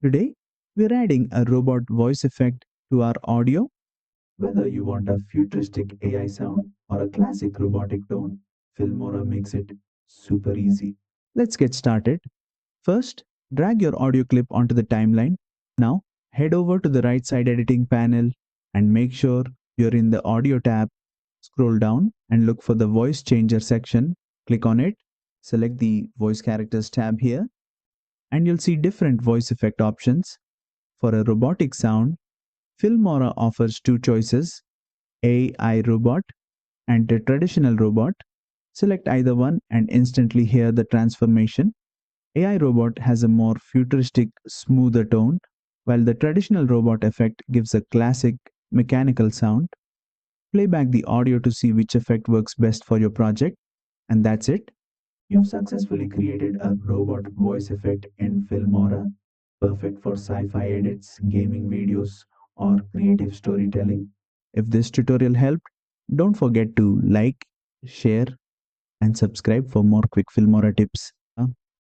Today, we're adding a robot voice effect to our audio. Whether you want a futuristic AI sound or a classic robotic tone, Filmora makes it super easy. Let's get started. First, drag your audio clip onto the timeline. Now, head over to the right side editing panel and make sure you're in the audio tab. Scroll down and look for the voice changer section. Click on it. Select the voice characters tab here, and you'll see different voice effect options. For a robotic sound, Filmora offers two choices: AI robot and a traditional robot. Select either one and instantly hear the transformation. AI robot has a more futuristic, smoother tone, while the traditional robot effect gives a classic, mechanical sound. Play back the audio to see which effect works best for your project, and that's it. You've successfully created a robot voice effect in Filmora, perfect for sci-fi edits, gaming videos, or creative storytelling. If this tutorial helped, don't forget to like, share, and subscribe for more quick Filmora tips.